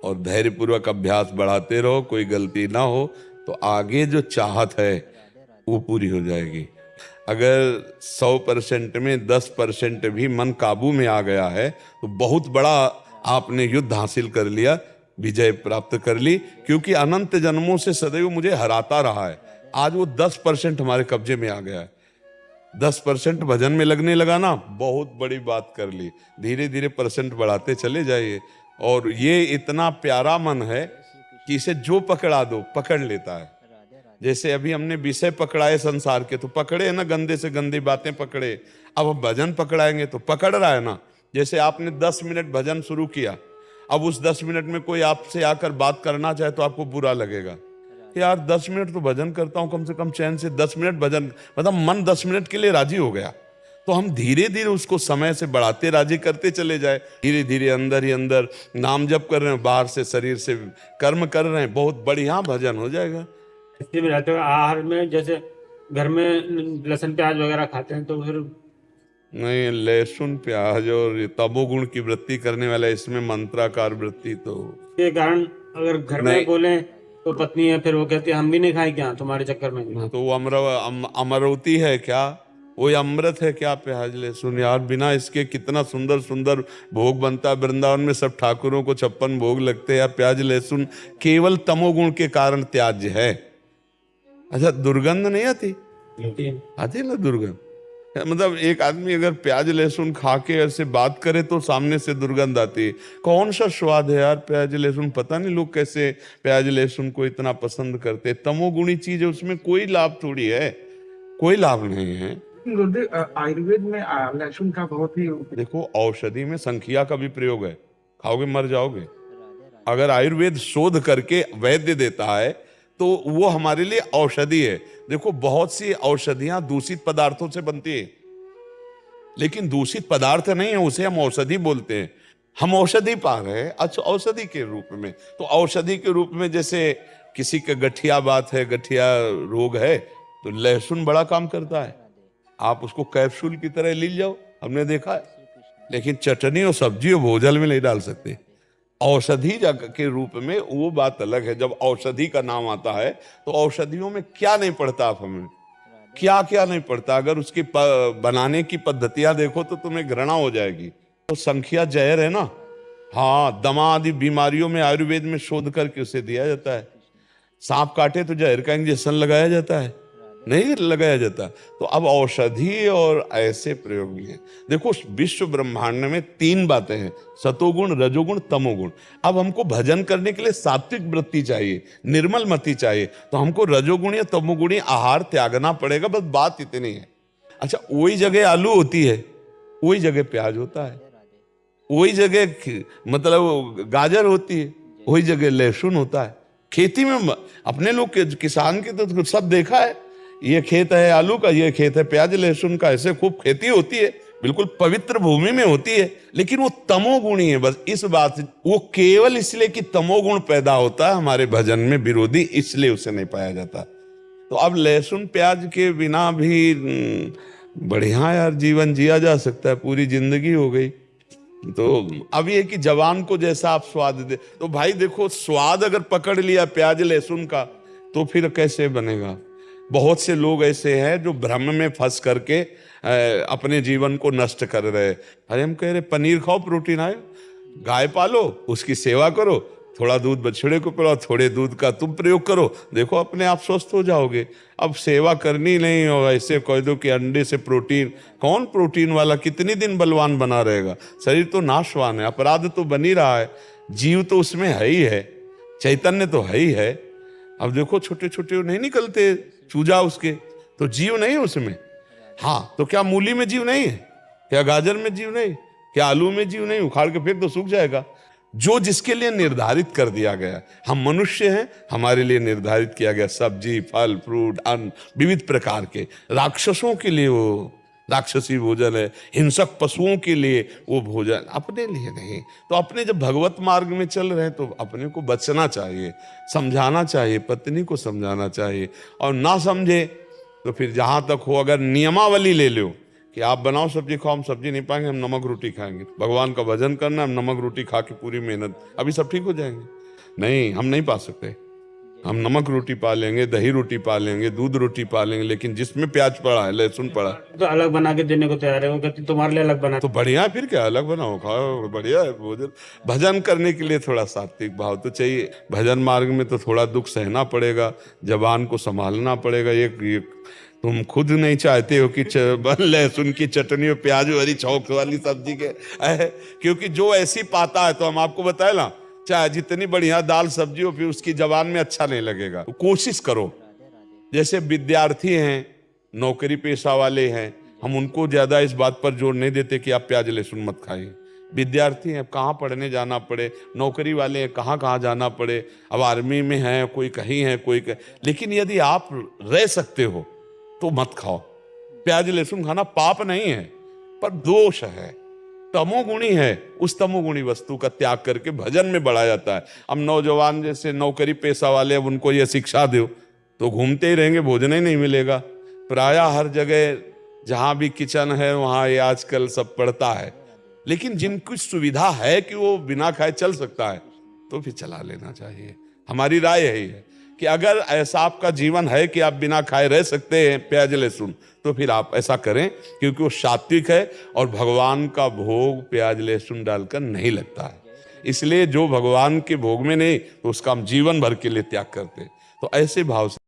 और धैर्यपूर्वक अभ्यास बढ़ाते रहो, कोई गलती ना हो तो आगे जो चाहत है वो पूरी हो जाएगी। अगर 100% में 10% भी मन काबू में आ गया है तो बहुत बड़ा आपने युद्ध हासिल कर लिया, विजय प्राप्त कर ली। क्योंकि अनंत जन्मों से सदैव मुझे हराता रहा है, आज वो 10% हमारे कब्जे में आ गया है। 10% भजन में लगने लगा ना, बहुत बड़ी बात कर ली। धीरे धीरे परसेंट बढ़ाते चले जाइए। और ये इतना प्यारा मन है कि इसे जो पकड़ा दो पकड़ लेता है। जैसे अभी हमने विषय पकड़ाए संसार के, तो पकड़े ना, गंदे से गंदी बातें पकड़े। अब हम भजन पकड़ाएंगे तो पकड़ रहा है ना। जैसे आपने 10 मिनट भजन शुरू किया, अब उस 10 मिनट में कोई आपसे आकर बात करना चाहे तो आपको बुरा लगेगा कि यार 10 मिनट तो भजन करता हूं, कम से कम चैन से 10 मिनट भजन, मतलब मन 10 मिनट के लिए राजी हो गया। तो हम धीरे धीरे उसको समय से बढ़ाते राजी करते चले जाए। धीरे धीरे अंदर ही अंदर नाम जप कर रहे हैं, बाहर से शरीर से कर्म कर रहे हैं, बहुत बढ़िया भजन हो जाएगा। इसी में रहते हुए आहार में जैसे घर में लहसुन प्याज वगैरह खाते हैं तो फिर नहीं, लहसुन प्याज और तमोगुण की वृत्ति करने वाला, इसमें मंत्राकार वृत्ति तो के कारण अगर घर में नहीं। बोले तो पत्नी है फिर वो कहती है हम भी नहीं खाए क्या तुम्हारे चक्कर में। तो वो अमरवती है क्या? वो अमृत है क्या प्याज लहसुन? यार बिना इसके कितना सुंदर सुंदर भोग बनता है वृंदावन में, सब ठाकुरों को 56 भोग लगते हैं। यार प्याज लहसुन केवल तमोगुण के कारण त्याज्य है। अच्छा, दुर्गंध नहीं आती? आती ना दुर्गंध। मतलब एक आदमी अगर प्याज लहसुन खा के ऐसे बात करे तो सामने से दुर्गंध आती है। कौन सा स्वाद है यार प्याज लहसुन? पता नहीं लोग कैसे प्याज लहसुन को इतना पसंद करते। तमोगुणी चीज है, उसमें कोई लाभ थोड़ी है, कोई लाभ नहीं है। गुरुदेव, आयुर्वेद में लहसुन का बहुत ही देखो, औषधि में संखिया का भी प्रयोग है, खाओगे मर जाओगे। अगर आयुर्वेद शोध करके वैद्य देता है तो वो हमारे लिए औषधि है। देखो, बहुत सी औषधियां दूषित पदार्थों से बनती है, लेकिन दूषित पदार्थ नहीं है, उसे हम औषधि बोलते हैं। हम औषधि पा रहे हैं, अच्छा औषधि के रूप में। तो औषधि के रूप में जैसे किसी का गठिया बात है, गठिया रोग है, तो लहसुन बड़ा काम करता है। आप उसको कैप्सूल की तरह ले जाओ, हमने देखा है। लेकिन चटनी और सब्जी और भोजन में नहीं डाल सकते। औषधि के रूप में वो बात अलग है। जब औषधि का नाम आता है तो औषधियों में क्या नहीं पड़ता, आप हमें क्या क्या नहीं पड़ता। अगर उसकी बनाने की पद्धतियां देखो तो तुम्हें घृणा हो जाएगी। तो संख्या जहर है ना। हाँ, दमा आदि बीमारियों में आयुर्वेद में शोध करके उसे दिया जाता है। सांप काटे तो जहर का इंजेक्शन लगाया जाता है, नहीं लगाया जाता। तो अब औषधि और ऐसे प्रयोग भी हैं। देखो, विश्व ब्रह्मांड में 3 बातें हैं, सतोगुण, रजोगुण, तमोगुण। अब हमको भजन करने के लिए सात्विक वृत्ति चाहिए, निर्मल मति चाहिए, तो हमको रजोगुणी या तमोगुणी आहार त्यागना पड़ेगा, बस बात इतनी है। अच्छा, वही जगह आलू होती है, वही जगह प्याज होता है, वही जगह मतलब गाजर होती है, वही जगह लहसुन होता है। खेती में अपने लोग किसान के तो सब देखा है। ये खेत है आलू का, ये खेत है प्याज लहसुन का, ऐसे खूब खेती होती है, बिल्कुल पवित्र भूमि में होती है। लेकिन वो तमोगुणी है, बस इस बात से। वो केवल इसलिए कि तमोगुण पैदा होता है हमारे भजन में विरोधी, इसलिए उसे नहीं पाया जाता। तो अब लहसुन प्याज के बिना भी बढ़िया यार जीवन जिया जा सकता है, पूरी जिंदगी हो गई। तो अब ये कि जवान को जैसा आप स्वाद दे, तो भाई देखो, स्वाद अगर पकड़ लिया प्याज लहसुन का तो फिर कैसे बनेगा। बहुत से लोग ऐसे हैं जो भ्रम में फंस करके अपने जीवन को नष्ट कर रहे हैं। अरे हम कह रहे पनीर खाओ, प्रोटीन आए, गाय पालो, उसकी सेवा करो, थोड़ा दूध बछड़े को पिलाओ, थोड़े दूध का तुम प्रयोग करो, देखो अपने आप स्वस्थ हो जाओगे। अब सेवा करनी नहीं और ऐसे कह दो कि अंडे से प्रोटीन, कौन प्रोटीन वाला कितनी दिन बलवान बना रहेगा? शरीर तो नाशवान है, अपराध तो बन ही रहा है, जीव तो उसमें है ही है, चैतन्य तो है ही है। अब देखो छोटे छोटे नहीं निकलते चूजा उसके, तो जीव नहीं है उसमें। हाँ, तो क्या मूली में जीव नहीं है? क्या गाजर में जीव नहीं? क्या आलू में जीव नहीं? उखाड़ के फेंक तो सूख जाएगा। जो जिसके लिए निर्धारित कर दिया गया, हम मनुष्य हैं, हमारे लिए निर्धारित किया गया सब्जी फल फ्रूट अन्न विविध प्रकार के। राक्षसों के लिए वो राक्षसी भोजन है, हिंसक पशुओं के लिए वो भोजन, अपने लिए नहीं। तो अपने जब भगवत मार्ग में चल रहे हैं तो अपने को बचना चाहिए, समझाना चाहिए, पत्नी को समझाना चाहिए। और ना समझे तो फिर जहां तक हो, अगर नियमावली ले लो कि आप बनाओ सब्जी खाओ, हम सब्जी नहीं पाएंगे, हम नमक रोटी खाएंगे। भगवान का भजन करना, हम नमक रोटी खा के पूरी मेहनत, अभी सब ठीक हो जाएंगे। नहीं, हम नहीं पा सकते। हम नमक रोटी पा लेंगे, दही रोटी पा लेंगे, दूध रोटी पा लेंगे, लेकिन जिसमें प्याज पड़ा है, लहसुन पड़ा है, तो अलग बना के देने को तैयार है, वो कहती तुम्हारे लिए अलग बना। तो बढ़िया है, फिर क्या, अलग बनाओ खाओ, बढ़िया है भोजन। भजन करने के लिए थोड़ा सात्विक भाव तो चाहिए। भजन मार्ग में तो थोड़ा दुख सहना पड़ेगा, जबान को संभालना पड़ेगा। एक तुम खुद नहीं चाहते हो कि लहसुन की चटनी और प्याज वाली चौक वाली सब्जी के क्योंकि जो ऐसी पाता है, तो हम आपको बताए ना, चाहे जितनी बढ़िया दाल सब्जी हो, फिर उसकी जबान में अच्छा नहीं लगेगा। कोशिश करो, जैसे विद्यार्थी हैं, नौकरी पेशा वाले हैं, हम उनको ज्यादा इस बात पर जोर नहीं देते कि आप प्याज लहसुन मत खाइए। विद्यार्थी हैं, कहाँ पढ़ने जाना पड़े, नौकरी वाले हैं, कहाँ कहाँ जाना पड़े, अब आर्मी में हैं, कोई कहीं है, लेकिन यदि आप रह सकते हो तो मत खाओ। प्याज लहसुन खाना पाप नहीं है, पर दोष है, तमोगुणी है। उस तमोगुणी वस्तु का त्याग करके भजन में बढ़ा जाता है। अब नौजवान जैसे नौकरी पेशा वाले, अब उनको ये शिक्षा दो तो घूमते ही रहेंगे, भोजन ही नहीं मिलेगा। प्रायः हर जगह जहां भी किचन है, वहां ये आजकल सब पड़ता है। लेकिन जिनकी सुविधा है कि वो बिना खाए चल सकता है, तो फिर चला लेना चाहिए। हमारी राय यही है कि अगर ऐसा आपका जीवन है कि आप बिना खाए रह सकते हैं प्याज लहसुन, तो फिर आप ऐसा करें, क्योंकि वो सात्विक है और भगवान का भोग प्याज लहसुन डालकर नहीं लगता है। इसलिए जो भगवान के भोग में नहीं, तो उसका हम जीवन भर के लिए त्याग करते। तो ऐसे भाव से